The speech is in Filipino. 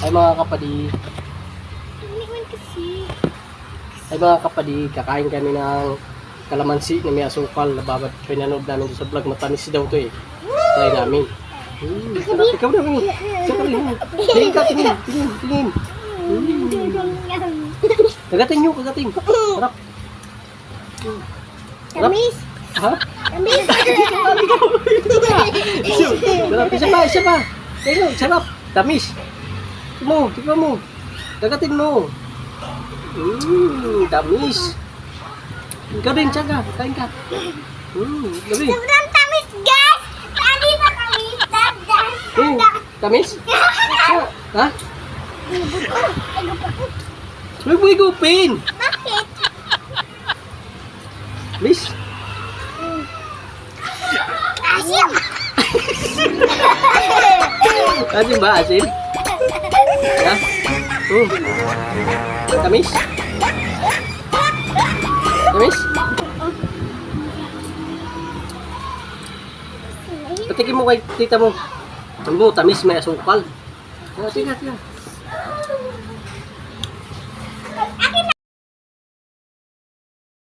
Ay mga kapadi, Hindi man kasi. ay mga kapadi, kakain kami ng kalamansi na may asukal na babad pinanood namin sa vlog. Matamis daw to eh. Try namin. Sarap. Ikaw na rin. Sarap rin. Tingin ka, tingin. Tingin, tingin. Kagatin nyo, kagatin. Sarap. Sarap. Tamis. Ha? Tamis. Sarap. Isa pa, isa pa. Tingnan, sarap. Tamis. Tignan mo. Kagatin mo. Tamis. Ikaw din, tsaga. Kain ka. Gabi. Sobrang tamis, guys. Hindi ba tamis? Tamis? Ha? Huwag mo igupin. Bakit? Miss? Asim. Asin ba? Asin? Ha? Tamis? Tamis? Patikin mo kay tita mo. Ano mo, tamis, may asukal. Tingnan. Akin